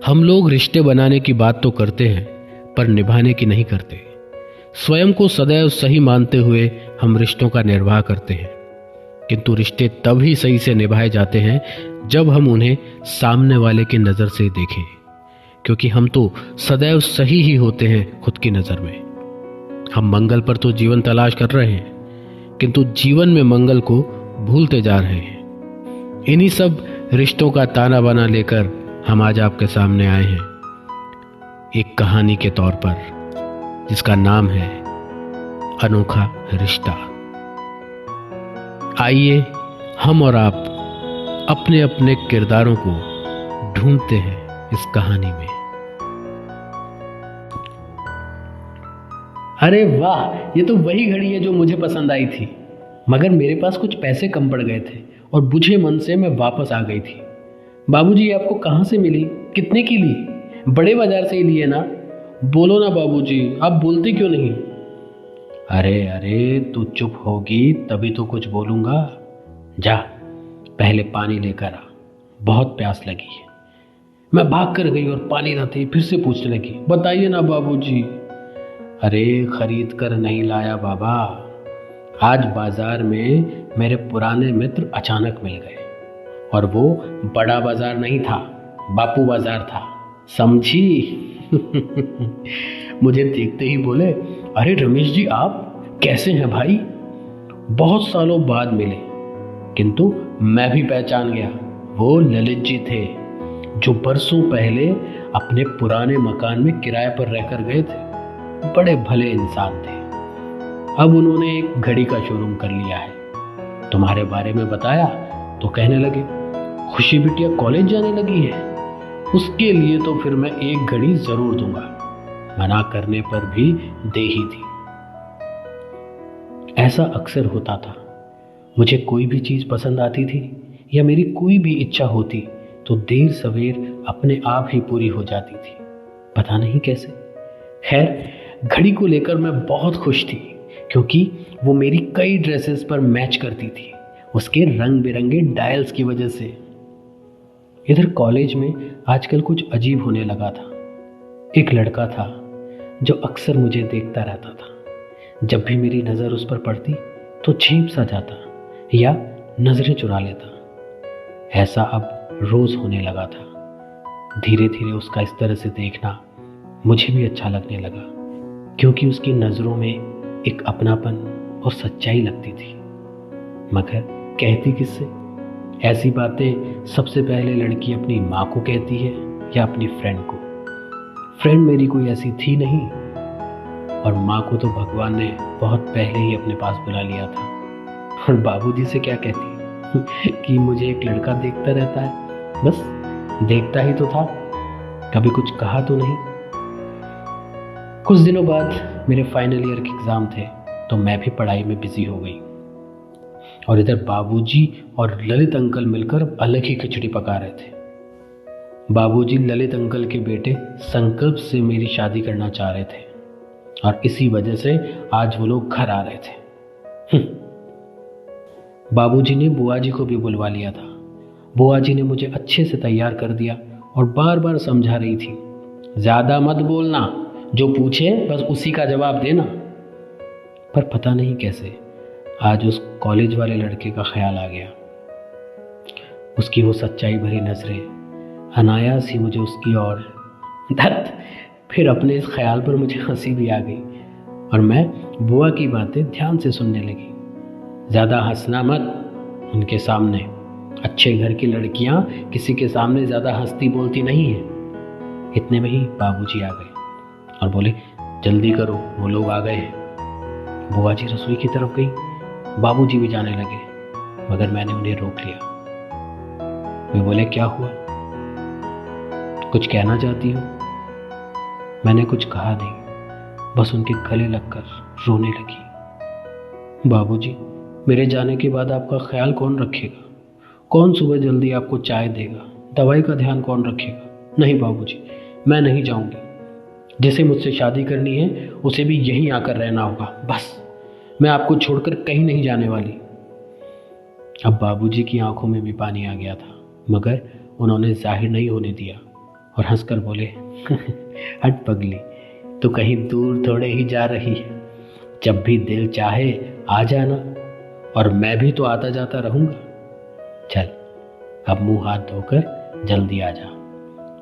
हम लोग रिश्ते बनाने की बात तो करते हैं पर निभाने की नहीं करते। स्वयं को सदैव सही मानते हुए हम रिश्तों का निर्वाह करते हैं, किंतु रिश्ते तभी सही से निभाए जाते हैं जब हम उन्हें सामने वाले की नज़र से देखें, क्योंकि हम तो सदैव सही ही होते हैं खुद की नज़र में। हम मंगल पर तो जीवन तलाश कर रहे हैं, किंतु जीवन में मंगल को भूलते जा रहे हैं। इन्हीं सब रिश्तों का ताना बाना लेकर हम आज आपके सामने आए हैं, एक कहानी के तौर पर, जिसका नाम है अनोखा रिश्ता। आइए हम और आप अपने अपने किरदारों को ढूंढते हैं इस कहानी में। अरे वाह, ये तो वही घड़ी है जो मुझे पसंद आई थी, मगर मेरे पास कुछ पैसे कम पड़ गए थे और बुझे मन से मैं वापस आ गई थी। बाबूजी, ये आपको कहाँ से मिली? कितने की ली? बड़े बाजार से ही लिए ना? बोलो ना बाबूजी, आप बोलते क्यों नहीं? अरे अरे, तू चुप होगी तभी तो कुछ बोलूंगा। जा, पहले पानी लेकर आ, बहुत प्यास लगी है। मैं भाग कर गई और पानी लाते ही फिर से पूछने लगी, बताइए ना बाबूजी। अरे खरीद कर नहीं लाया बाबा, आज बाजार में मेरे पुराने मित्र अचानक मिल गए, और वो बड़ा बाजार नहीं था, बापू बाजार था, समझी? मुझे देखते ही बोले, अरे रमेश जी, आप कैसे हैं भाई? बहुत सालों बाद मिले, किंतु मैं भी पहचान गया। वो ललित जी थे, जो बरसों पहले अपने पुराने मकान में किराए पर रहकर गए थे। बड़े भले इंसान थे। अब उन्होंने एक घड़ी का शोरूम कर लिया है। तुम्हारे बारे में बताया तो कहने लगे, खुशी बिटिया कॉलेज जाने लगी है, उसके लिए तो फिर मैं एक घड़ी जरूर दूंगा। मना करने पर भी दे ही दी। ऐसा अक्सर होता था। मुझे कोई भी चीज पसंद आती थी या मेरी कोई भी इच्छा होती तो देर सवेर अपने आप ही पूरी हो जाती थी, पता नहीं कैसे। खैर, घड़ी को लेकर मैं बहुत खुश थी, क्योंकि वो मेरी कई ड्रेसेस पर मैच करती थी, उसके रंग बिरंगे डायल्स की वजह से। इधर कॉलेज में आजकल कुछ अजीब होने लगा था। एक लड़का था जो अक्सर मुझे देखता रहता था। जब भी मेरी नज़र उस पर पड़ती तो झेप सा जाता या नजरें चुरा लेता। ऐसा अब रोज होने लगा था। धीरे धीरे उसका इस तरह से देखना मुझे भी अच्छा लगने लगा, क्योंकि उसकी नज़रों में एक अपनापन और सच्चाई लगती थी। मगर कहती किससे? ऐसी बातें सबसे पहले लड़की अपनी माँ को कहती है या अपनी फ्रेंड को। फ्रेंड मेरी कोई ऐसी थी नहीं, और माँ को तो भगवान ने बहुत पहले ही अपने पास बुला लिया था। और बाबूजी से क्या कहती कि मुझे एक लड़का देखता रहता है, बस देखता ही तो था, कभी कुछ कहा तो नहीं। कुछ दिनों बाद मेरे फाइनल ईयर के एग्ज़ाम थे, तो मैं भी पढ़ाई में बिजी हो गई, और इधर बाबूजी और ललित अंकल मिलकर अलग ही खिचड़ी पका रहे थे। बाबूजी ललित अंकल के बेटे संकल्प से मेरी शादी करना चाह रहे थे, और इसी वजह से आज वो लोग घर आ रहे थे। बाबूजी ने बुआ जी को भी बुलवा लिया था। बुआ जी ने मुझे अच्छे से तैयार कर दिया और बार बार समझा रही थी, ज्यादा मत बोलना, जो पूछे बस उसी का जवाब देना। पर पता नहीं कैसे आज उस कॉलेज वाले लड़के का ख्याल आ गया। उसकी वो सच्चाई भरी नजरें, अनायास ही मुझे उसकी ओर धत। फिर अपने इस ख्याल पर मुझे हंसी भी आ गई, और मैं बुआ की बातें ध्यान से सुनने लगी। ज्यादा हंसना मत उनके सामने। अच्छे घर की लड़कियां किसी के सामने ज्यादा हंसती बोलती नहीं है। इतने में ही बाबूजी आ गए और बोले, जल्दी करो, वो लोग आ गए हैं। बुआ जी रसोई की तरफ गई, बाबूजी भी जाने लगे, मगर मैंने उन्हें रोक लिया। वे बोले, क्या हुआ, कुछ कहना चाहती हो? मैंने कुछ कहा नहीं, बस उनके गले लगकर रोने लगी। बाबूजी, मेरे जाने के बाद आपका ख्याल कौन रखेगा? कौन सुबह जल्दी आपको चाय देगा? दवाई का ध्यान कौन रखेगा? नहीं बाबूजी, मैं नहीं जाऊंगी। जिसे मुझसे शादी करनी है उसे भी यहीं आकर रहना होगा, बस मैं आपको छोड़कर कहीं नहीं जाने वाली। अब बाबूजी की आंखों में भी पानी आ गया था, मगर उन्होंने जाहिर नहीं होने दिया। और हंसकर बोले, हट पगली, तू कहीं दूर थोड़े ही जा रही है। जब भी दिल चाहे आ जाना, और मैं भी तो आता जाता रहूंगा। चल अब मुंह हाथ धोकर जल्दी आ जा,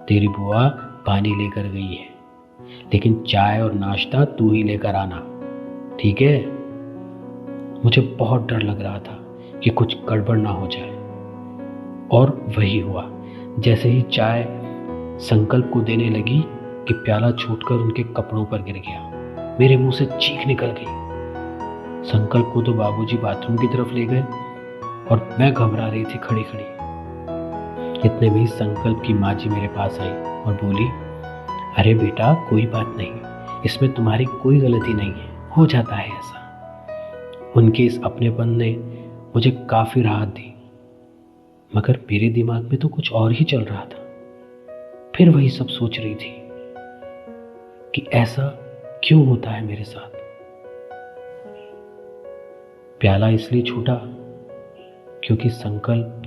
तेरी बुआ पानी लेकर गई है, लेकिन चाय और नाश्ता तू ही लेकर आना, ठीक है? मुझे बहुत डर लग रहा था कि कुछ गड़बड़ ना हो जाए, और वही हुआ। जैसे ही चाय संकल्प को देने लगी कि प्याला छूटकर उनके कपड़ों पर गिर गया। मेरे मुंह से चीख निकल गई। संकल्प को तो बाबूजी बाथरूम की तरफ ले गए और मैं घबरा रही थी खड़ी खड़ी। इतने में ही संकल्प की माँ जी मेरे पास आई और बोली, अरे बेटा कोई बात नहीं, इसमें तुम्हारी कोई गलती नहीं है, हो जाता है ऐसा। उनके इस अपनेपन ने मुझे काफी राहत दी, मगर मेरे दिमाग में तो कुछ और ही चल रहा था। फिर वही सब सोच रही थी कि ऐसा क्यों होता है मेरे साथ। प्याला इसलिए छूटा क्योंकि संकल्प